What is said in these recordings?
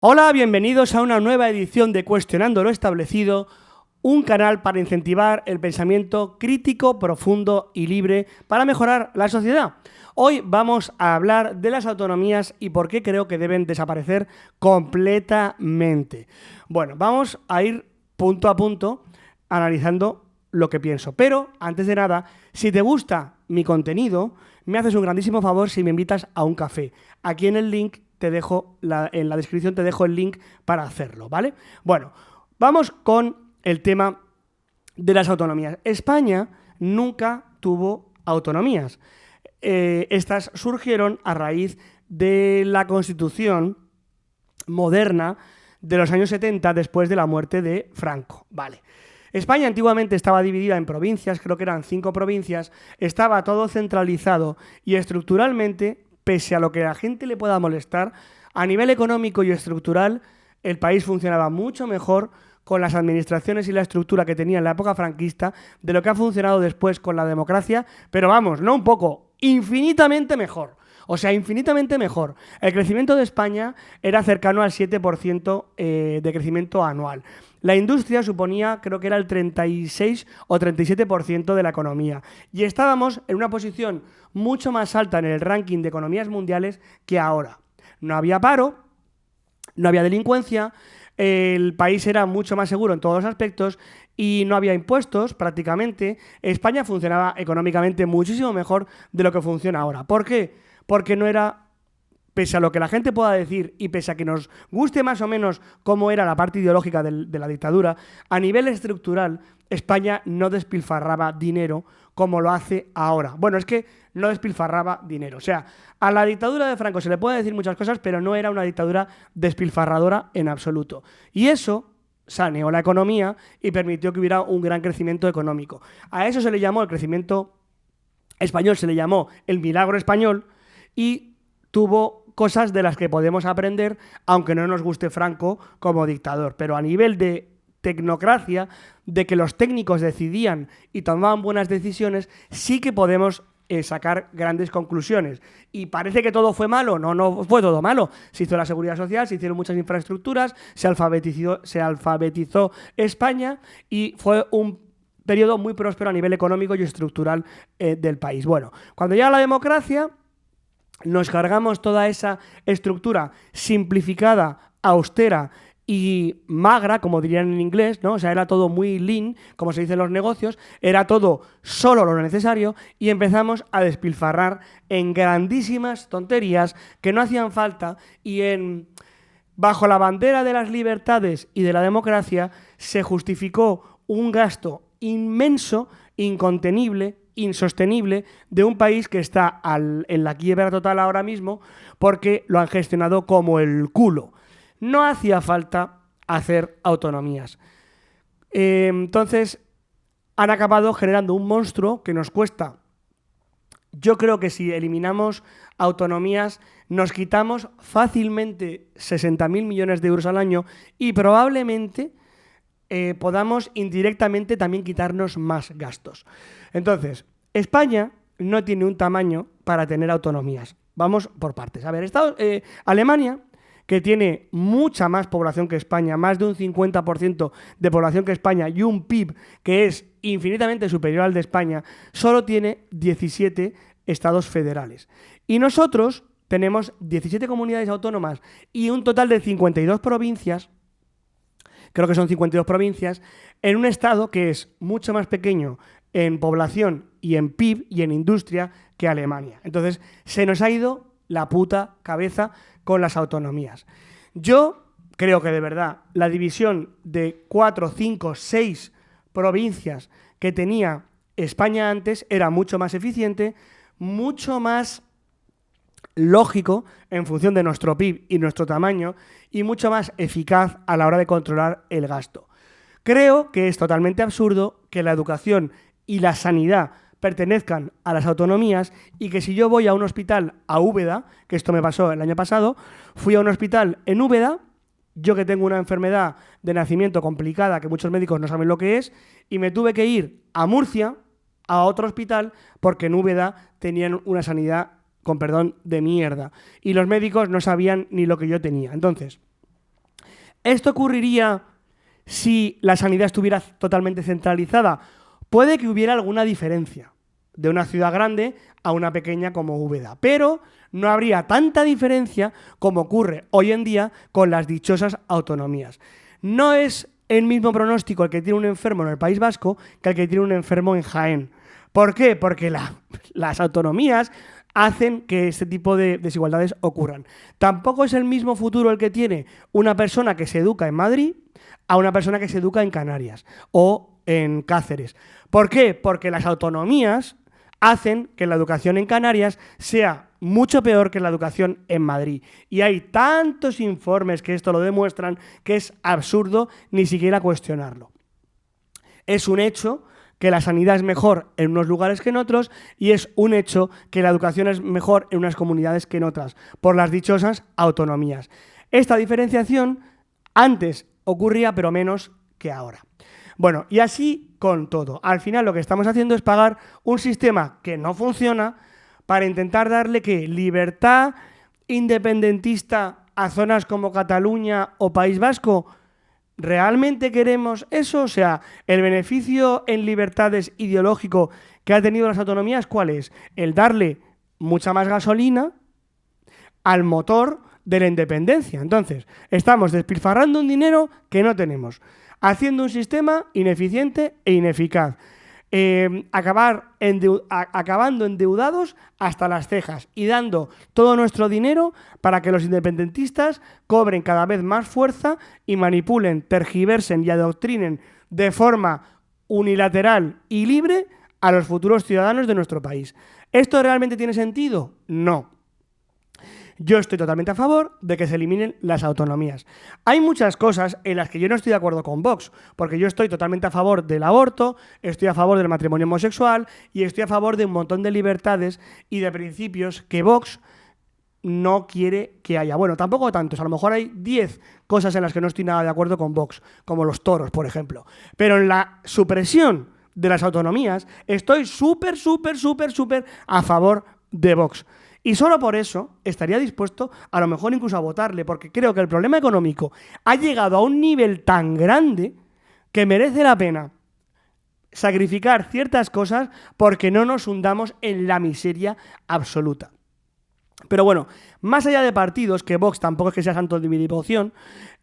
Hola, bienvenidos a una nueva edición de Cuestionando lo Establecido, un canal para incentivar el pensamiento crítico, profundo y libre para mejorar la sociedad. Hoy vamos a hablar de las autonomías y por qué creo que deben desaparecer completamente. Bueno, vamos a ir punto a punto analizando lo que pienso. Pero, antes de nada, si te gusta mi contenido, me haces un grandísimo favor si me invitas a un café. Aquí en el link en la descripción te dejo el link para hacerlo, ¿vale? Bueno, vamos con el tema de las autonomías. España nunca tuvo autonomías. Estas surgieron a raíz de la Constitución moderna de los años 70, después de la muerte de Franco. Vale. España antiguamente estaba dividida en provincias, creo que eran 5 provincias, estaba todo centralizado y estructuralmente, pese a lo que a la gente le pueda molestar, a nivel económico y estructural, el país funcionaba mucho mejor con las administraciones y la estructura que tenía en la época franquista de lo que ha funcionado después con la democracia, pero vamos, no un poco, infinitamente mejor. O sea, infinitamente mejor. El crecimiento de España era cercano al 7% de crecimiento anual. La industria suponía, creo que era el 36 o 37% de la economía. Y estábamos en una posición mucho más alta en el ranking de economías mundiales que ahora. No había paro, no había delincuencia, el país era mucho más seguro en todos los aspectos y no había impuestos prácticamente. España funcionaba económicamente muchísimo mejor de lo que funciona ahora. ¿Por qué? Porque no era, pese a lo que la gente pueda decir y pese a que nos guste más o menos cómo era la parte ideológica de la dictadura, a nivel estructural España no despilfarraba dinero como lo hace ahora. Bueno, es que no despilfarraba dinero. O sea, a la dictadura de Franco se le puede decir muchas cosas, pero no era una dictadura despilfarradora en absoluto. Y eso saneó la economía y permitió que hubiera un gran crecimiento económico. A eso se le llamó el crecimiento español, se le llamó el milagro español, y tuvo cosas de las que podemos aprender, aunque no nos guste Franco como dictador. Pero a nivel de tecnocracia, de que los técnicos decidían y tomaban buenas decisiones, sí que podemos sacar grandes conclusiones. ¿Y parece que todo fue malo? No, no fue todo malo. Se hizo la seguridad social, se hicieron muchas infraestructuras, se alfabetizó España y fue un periodo muy próspero a nivel económico y estructural del país. Bueno, cuando llega la democracia, nos cargamos toda esa estructura simplificada, austera y magra, como dirían en inglés, ¿no? O sea, era todo muy lean, como se dice en los negocios, era todo solo lo necesario y empezamos a despilfarrar en grandísimas tonterías que no hacían falta y bajo la bandera de las libertades y de la democracia se justificó un gasto inmenso, incontenible, insostenible de un país que está en la quiebra total ahora mismo porque lo han gestionado como el culo. No hacía falta hacer autonomías. Entonces han acabado generando un monstruo que nos cuesta. Yo creo que si eliminamos autonomías nos quitamos fácilmente 60.000 millones de euros al año y probablemente podamos indirectamente también quitarnos más gastos. Entonces, España no tiene un tamaño para tener autonomías. Vamos por partes. A ver, Alemania, que tiene mucha más población que España, más de un 50% de población que España y un PIB que es infinitamente superior al de España, solo tiene 17 estados federales. Y nosotros tenemos 17 comunidades autónomas y un total de 52 provincias, creo que son 52 provincias, en un estado que es mucho más pequeño en población y en PIB y en industria que Alemania. Entonces, se nos ha ido la puta cabeza con las autonomías. Yo creo que de verdad la división de 4, 5, 6 provincias que tenía España antes era mucho más eficiente, mucho más lógico en función de nuestro PIB y nuestro tamaño y mucho más eficaz a la hora de controlar el gasto. Creo que es totalmente absurdo que la educación y la sanidad pertenezcan a las autonomías y que si yo voy a un hospital a Úbeda, que esto me pasó el año pasado, fui a un hospital en Úbeda, yo que tengo una enfermedad de nacimiento complicada que muchos médicos no saben lo que es, y me tuve que ir a Murcia, a otro hospital, porque en Úbeda tenían una sanidad, con perdón, de mierda. Y los médicos no sabían ni lo que yo tenía. Entonces, ¿Esto ocurriría si la sanidad estuviera totalmente centralizada? Puede que hubiera alguna diferencia de una ciudad grande a una pequeña como Úbeda, pero no habría tanta diferencia como ocurre hoy en día con las dichosas autonomías. No es el mismo pronóstico el que tiene un enfermo en el País Vasco que el que tiene un enfermo en Jaén. ¿Por qué? Porque las autonomías hacen que este tipo de desigualdades ocurran. Tampoco es el mismo futuro el que tiene una persona que se educa en Madrid a una persona que se educa en Canarias o en Cáceres. ¿Por qué? Porque las autonomías hacen que la educación en Canarias sea mucho peor que la educación en Madrid. Y hay tantos informes que esto lo demuestran que es absurdo ni siquiera cuestionarlo. Es un hecho que la sanidad es mejor en unos lugares que en otros y es un hecho que la educación es mejor en unas comunidades que en otras, por las dichosas autonomías. Esta diferenciación antes ocurría, pero menos que ahora. Bueno, y así con todo. Al final lo que estamos haciendo es pagar un sistema que no funciona para intentar darle ¿qué? Libertad independentista a zonas como Cataluña o País Vasco. ¿Realmente queremos eso? O sea, el beneficio en libertades ideológico que ha tenido las autonomías, ¿cuál es? El darle mucha más gasolina al motor de la independencia. Entonces, estamos despilfarrando un dinero que no tenemos, haciendo un sistema ineficiente e ineficaz, acabando endeudados hasta las cejas y dando todo nuestro dinero para que los independentistas cobren cada vez más fuerza y manipulen, tergiversen y adoctrinen de forma unilateral y libre a los futuros ciudadanos de nuestro país. ¿Esto realmente tiene sentido? No. Yo estoy totalmente a favor de que se eliminen las autonomías. Hay muchas cosas en las que yo no estoy de acuerdo con Vox, porque yo estoy totalmente a favor del aborto, estoy a favor del matrimonio homosexual y estoy a favor de un montón de libertades y de principios que Vox no quiere que haya. Bueno, tampoco tantos, a lo mejor hay 10 cosas en las que no estoy nada de acuerdo con Vox, como los toros, por ejemplo. Pero en la supresión de las autonomías estoy súper a favor de Vox. Y solo por eso estaría dispuesto a lo mejor incluso a votarle, porque creo que el problema económico ha llegado a un nivel tan grande que merece la pena sacrificar ciertas cosas porque no nos hundamos en la miseria absoluta. Pero bueno, más allá de partidos, que Vox tampoco es que sea santo de mi devoción,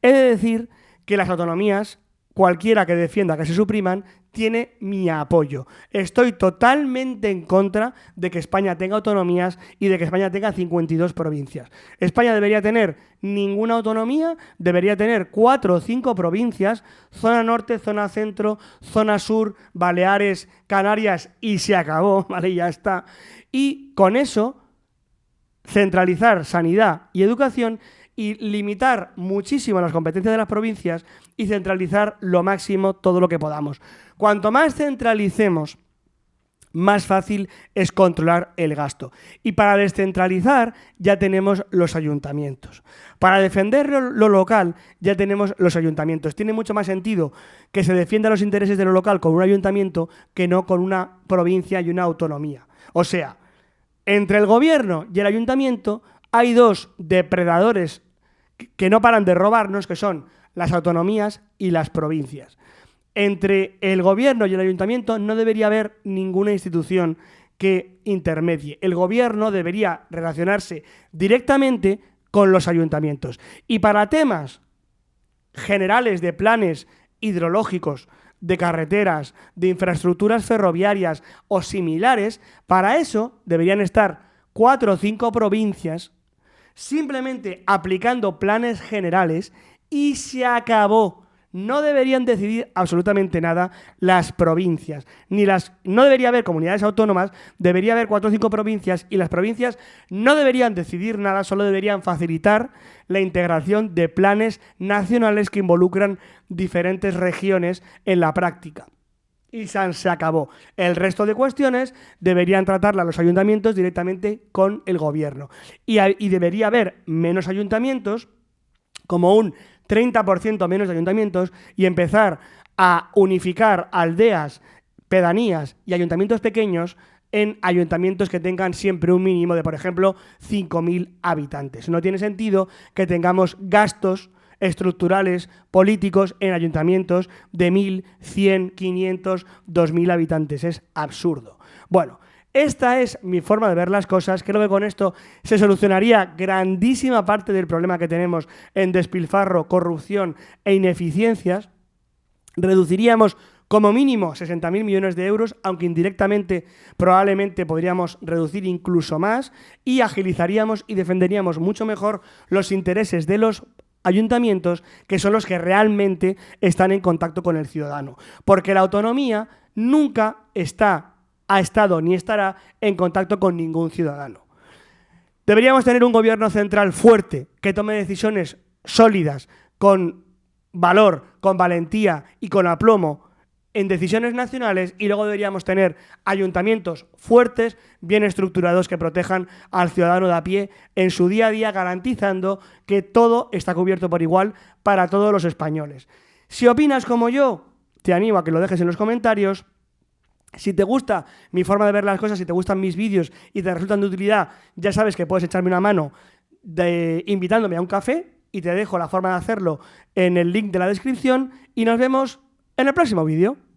he de decir que las autonomías, cualquiera que defienda que se supriman, tiene mi apoyo. Estoy totalmente en contra de que España tenga autonomías y de que España tenga 52 provincias. España debería tener ninguna autonomía, debería tener 4 o 5 provincias, zona norte, zona centro, zona sur, Baleares, Canarias y se acabó, ¿vale? Ya está. Y con eso centralizar sanidad y educación y limitar muchísimo las competencias de las provincias y centralizar lo máximo todo lo que podamos. Cuanto más centralicemos, más fácil es controlar el gasto. Y para descentralizar ya tenemos los ayuntamientos. Para defender lo local ya tenemos los ayuntamientos. Tiene mucho más sentido que se defiendan los intereses de lo local con un ayuntamiento que no con una provincia y una autonomía. O sea, entre el gobierno y el ayuntamiento hay dos depredadores que no paran de robarnos, que son las autonomías y las provincias. Entre el gobierno y el ayuntamiento no debería haber ninguna institución que intermedie. El gobierno debería relacionarse directamente con los ayuntamientos. Y para temas generales de planes hidrológicos, de carreteras, de infraestructuras ferroviarias o similares, para eso deberían estar 4 o 5 provincias simplemente aplicando planes generales y se acabó. No deberían decidir absolutamente nada las provincias. No debería haber comunidades autónomas, debería haber 4 o 5 provincias y las provincias no deberían decidir nada, solo deberían facilitar la integración de planes nacionales que involucran diferentes regiones en la práctica. Y se acabó. El resto de cuestiones deberían tratarlas los ayuntamientos directamente con el gobierno. Y debería haber menos ayuntamientos, como un 30% menos de ayuntamientos, y empezar a unificar aldeas, pedanías y ayuntamientos pequeños en ayuntamientos que tengan siempre un mínimo de, por ejemplo, 5.000 habitantes. No tiene sentido que tengamos gastos estructurales, políticos en ayuntamientos de 1.000, 100, 500, 2.000 habitantes. Es absurdo. Bueno, esta es mi forma de ver las cosas. Creo que con esto se solucionaría grandísima parte del problema que tenemos en despilfarro, corrupción e ineficiencias. Reduciríamos como mínimo 60.000 millones de euros, aunque indirectamente probablemente podríamos reducir incluso más, y agilizaríamos y defenderíamos mucho mejor los intereses de los ayuntamientos, que son los que realmente están en contacto con el ciudadano. Porque la autonomía nunca ha estado ni estará en contacto con ningún ciudadano. Deberíamos tener un gobierno central fuerte, que tome decisiones sólidas, con valor, con valentía y con aplomo en decisiones nacionales, y luego deberíamos tener ayuntamientos fuertes, bien estructurados, que protejan al ciudadano de a pie en su día a día, garantizando que todo está cubierto por igual para todos los españoles. Si opinas como yo, te animo a que lo dejes en los comentarios. Si te gusta mi forma de ver las cosas, si te gustan mis vídeos y te resultan de utilidad, ya sabes que puedes echarme una mano invitándome a un café, y te dejo la forma de hacerlo en el link de la descripción, y nos vemos en el próximo vídeo.